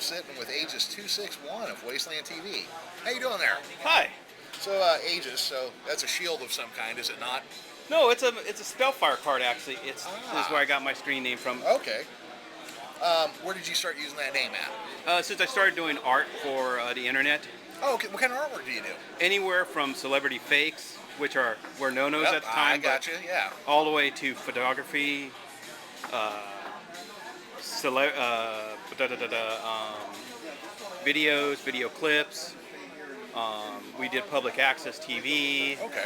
sitting with Aegis 261 of Wasteland TV. How you doing there? Hi. So Aegis, so that's a shield of some kind, is it not? No, it's a Spellfire card actually. This is where I got my screen name from. Okay. Where did you start using that name at? Since I started doing art for the internet. Oh, okay. What kind of artwork do you do? Anywhere from celebrity fakes, which were no-nos at the time. I gotcha, yeah. All the way to photography, videos, video clips. We did public access TV. Okay.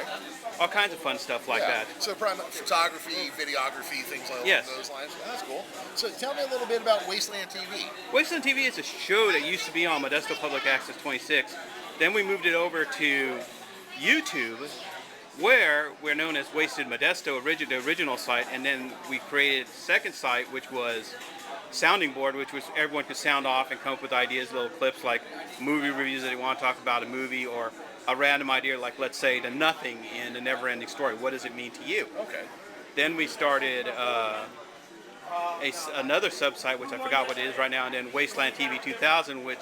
All kinds of fun stuff like that. So photography, videography, things like those lines. That's cool. So tell me a little bit about Wasteland TV. Wasteland TV is a show that used to be on Modesto Public Access 26. Then we moved it over to YouTube, where we're known as Wasted Modesto, the original site, and then we created a second site, which was Sounding Board, which was everyone could sound off and come up with ideas, little clips like movie reviews that they want to talk about a movie, or a random idea like, let's say, the nothing in the never-ending story. What does it mean to you? Okay. Then we started another sub-site, which I forgot what it is right now, and then Wasteland TV 2000, which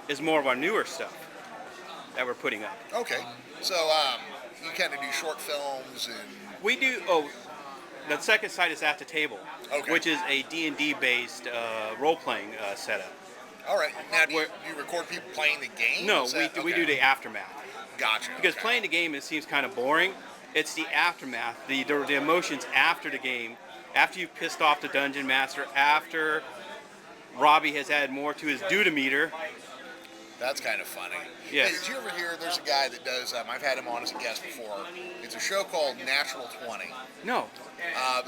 is more of our newer stuff that we're putting up. Okay. So you kind of do short films and... We do... The second site is At the Table, which is a D&D based role-playing setup. All right. Now, do you record people playing the game? No, we do the aftermath. Gotcha. Because playing the game, it seems kind of boring. It's the aftermath, the emotions after the game, after you've pissed off the dungeon master, after Robbie has added more to his duty meter. That's kind of funny. Yes. Hey, did you ever hear there's a guy that does, I've had him on as a guest before. It's a show called Natural 20. No.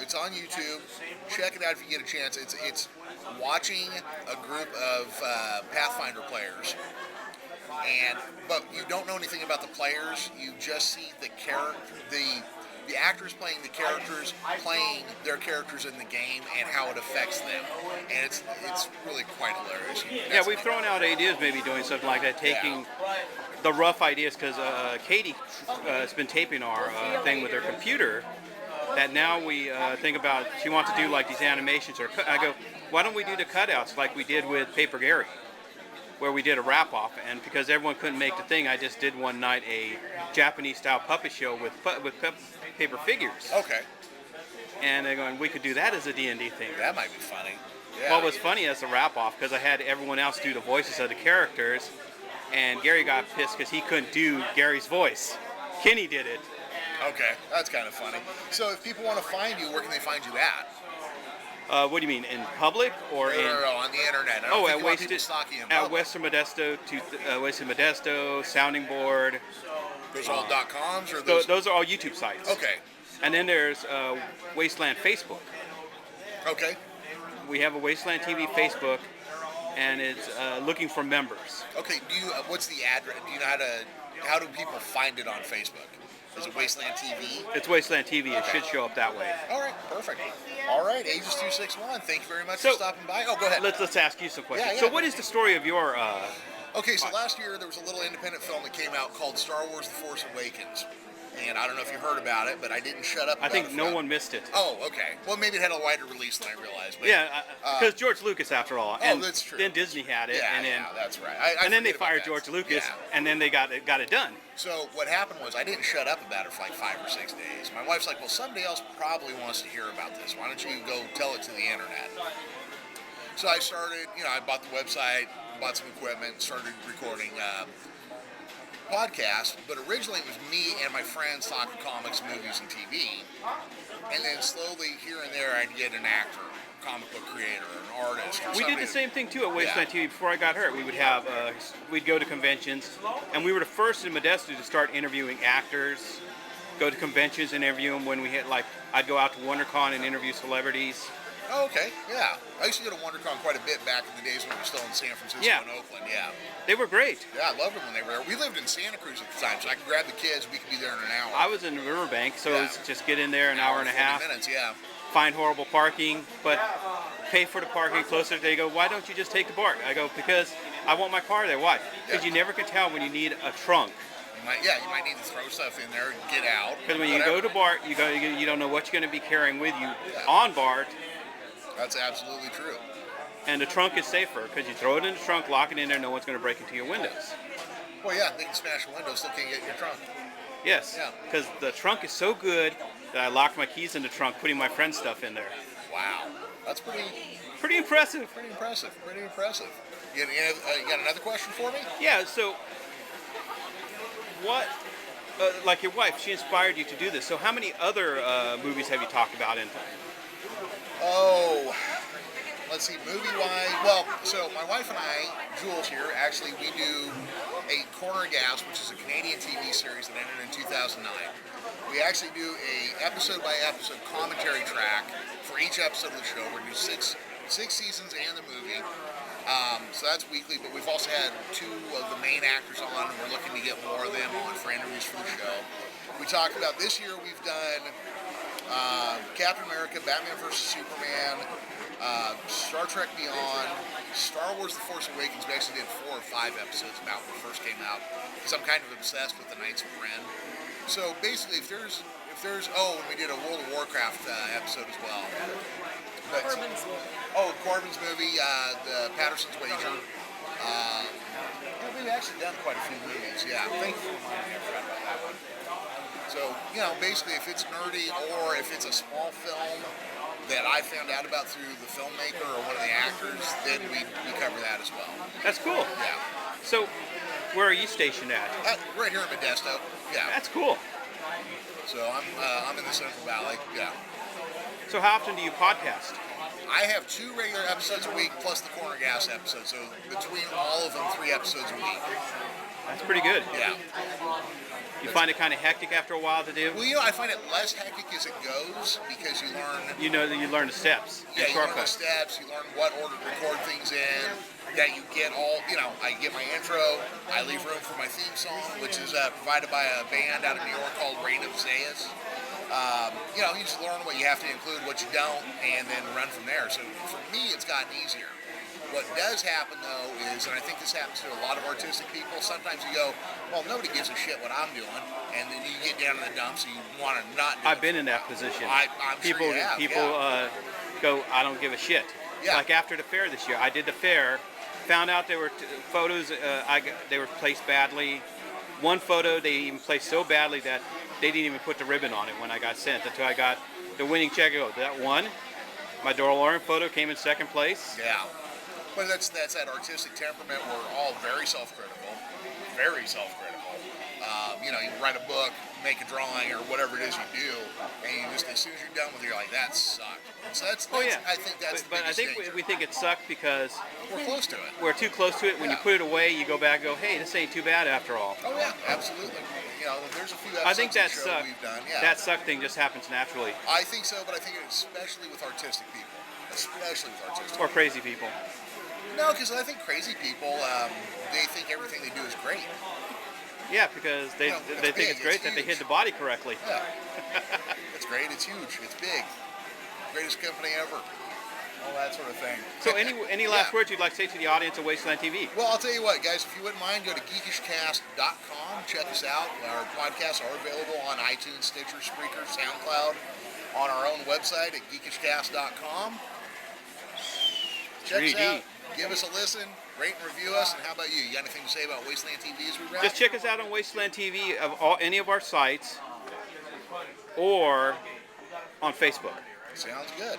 It's on YouTube. Check it out if you get a chance. It's watching a group of Pathfinder players. But you don't know anything about the players. You just see the actors playing the characters, playing their characters in the game, and how it affects them. And it's really quite hilarious. Yeah, we've thrown out ideas, maybe doing something like that, taking the rough ideas, because Katie has been taping our thing with her computer, that now we think about, she wants to do like these animations, or I go, why don't we do the cutouts like we did with Paper Gary, where we did a wrap-off, and because everyone couldn't make the thing, I just did one night a Japanese-style puppet show with paper figures. Okay. And they're going, we could do that as a D&D thing. That might be funny. Yeah. Well, it was funny as a wrap-off, because I had everyone else do the voices of the characters, and Gary got pissed because he couldn't do Gary's voice. Kenny did it. Okay, that's kind of funny. So if people want to find you, where can they find you at? What do you mean, in public or no, on the internet? At Western Modesto, Western Modesto, Sounding Board. Those are all .coms or those are all YouTube sites. Okay. And then there's Wasteland Facebook. Okay. We have a Wasteland TV Facebook, and it's looking for members. Okay. What's the address? Do you know how do people find it on Facebook? Is it Wasteland TV? It's Wasteland TV. It should show up that way. All right, perfect. All right, Aegis 261. Thank you very much for stopping by. Oh, go ahead. Let's ask you some questions. Yeah. So, what is the story of your? Okay, so last year there was a little independent film that came out called Star Wars: The Force Awakens. And I don't know if you heard about it, but I didn't shut up about it. I think no one missed it. Oh, okay. Well, maybe it had a wider release than I realized. But, because George Lucas, after all. And that's true. Then Disney had it. Yeah, that's right. And then they fired George Lucas, and then they got it done. So what happened was I didn't shut up about it for like 5 or 6 days. My wife's like, well, somebody else probably wants to hear about this. Why don't you go tell it to the internet? So I started, I bought the website, bought some equipment, started recording podcast, but originally it was me and my friends talking comics, movies, and TV. And then slowly, here and there, I'd get an actor, comic book creator, an artist. We did the same thing too at Wasteland TV. Before I got hurt, we would have we'd go to conventions, and we were the first in Modesto to start interviewing actors. Go to conventions and interview them. When we hit, like, I'd go out to WonderCon and interview celebrities. Oh, okay, yeah. I used to go to WonderCon quite a bit back in the days when we were still in San Francisco and Oakland, They were great. Yeah, I loved them when they were there. We lived in Santa Cruz at the time, so I could grab the kids, we could be there in an hour. I was in Riverbank, so it was just get in there an hour and a half. Minutes, Find horrible parking, but pay for the parking closer. They go, why don't you just take the BART? I go, because I want my car there. Why? Because you never can tell when you need a trunk. You might need to throw stuff in there and get out. Because when you go to BART, you don't know what you're going to be carrying with you on BART. That's absolutely true. And the trunk is safer because you throw it in the trunk, lock it in there, no one's going to break into your windows. Well, yeah, they can smash the window, still can't get in your trunk. Yes, Yeah. because the trunk is so good that I locked my keys in the trunk, putting my friend's stuff in there. Wow, that's Pretty impressive. pretty impressive. Pretty impressive. You got another question for me? Yeah, so what, like your wife, she inspired you to do this. So how many other movies have you talked about in? Oh, let's see, movie-wise. Well, so my wife and I, Jules here, actually we do a Corner Gas, which is a Canadian TV series that ended in 2009. We actually do a episode-by-episode commentary track for each episode of the show. We're going to do six seasons and the movie. So that's weekly, but we've also had 2 of the main actors on, and we're looking to get more of them on for interviews for the show. We talked about this year we've done Captain America, Batman vs. Superman, Star Trek Beyond, Star Wars The Force Awakens. We actually did 4 or 5 episodes about when it first came out, because I'm kind of obsessed with the Knights of Ren. So basically, if there's and we did a World of Warcraft episode as well. But, Corbin's movie, the Patterson's Wager. We've actually done quite a few movies, yeah. Thank you for reminding me, I forgot about that one. So, basically if it's nerdy or if it's a small film that I found out about through the filmmaker or one of the actors, then we cover that as well. That's cool. Yeah. So where are you stationed at? Right here in Modesto, yeah. That's cool. So I'm in the Central Valley, yeah. So how often do you podcast? I have 2 regular episodes a week plus the Corner Gas episode. So between all of them, 3 episodes a week. That's pretty good. Yeah. You find it kind of hectic after a while to do? Well, I find it less hectic as it goes because you learn. You learn the steps. Yeah, you learn the steps. You learn what order to record things in. That you get all. I get my intro. I leave room for my theme song, which is provided by a band out of New York called Reign of Zeus. You just learn what you have to include, what you don't, and then run from there. So for me, it's gotten easier. What does happen, though, is, and I think this happens to a lot of artistic people, sometimes you go, well, nobody gives a shit what I'm doing, and then you get down in the dumps and you want to not do I've been in that position. I'm people, sure you have, people go, I don't give a shit. Yeah. Like after the fair this year, I did the fair, found out there were photos, they were placed badly. One photo they even placed so badly that they didn't even put the ribbon on it when I got sent until I got the winning check. I go, that one, my Doral Lauren photo came in 2nd place. Yeah. But that's that artistic temperament. We're all very self-critical. Very self-critical. You write a book, make a drawing, or whatever it is you do, and you just, as soon as you're done with it, you're like, that sucked. So that's I think that's but I think we think it sucked because we're close to it. We're too close to it. When you put it away, you go back and go, hey, this ain't too bad after all. Oh yeah, absolutely. There's a few episodes I think that of the show suck. We've done. Yeah. That suck thing just happens naturally. I think so, but I think especially with artistic people. Especially with artistic Or crazy people. No, because I think crazy people, they think everything they do is great. Yeah, because they think it's great that they hit the body correctly. Yeah. It's great, it's huge, it's big. Greatest company ever. All that sort of thing. So any last words you'd like to say to the audience of Wasteland TV? Well, I'll tell you what, guys, if you wouldn't mind, go to geekishcast.com. Check us out. Our podcasts are available on iTunes, Stitcher, Spreaker, SoundCloud, on our own website at geekishcast.com. Check us out. Give us a listen. Rate and review us. And how about you? You got anything to say about Wasteland TV as we wrap? Just check us out on Wasteland TV of any of our sites or on Facebook. Sounds good.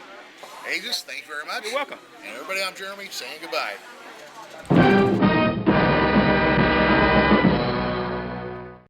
Aegis, thank you very much. You're welcome. And everybody, I'm Jeremy saying goodbye.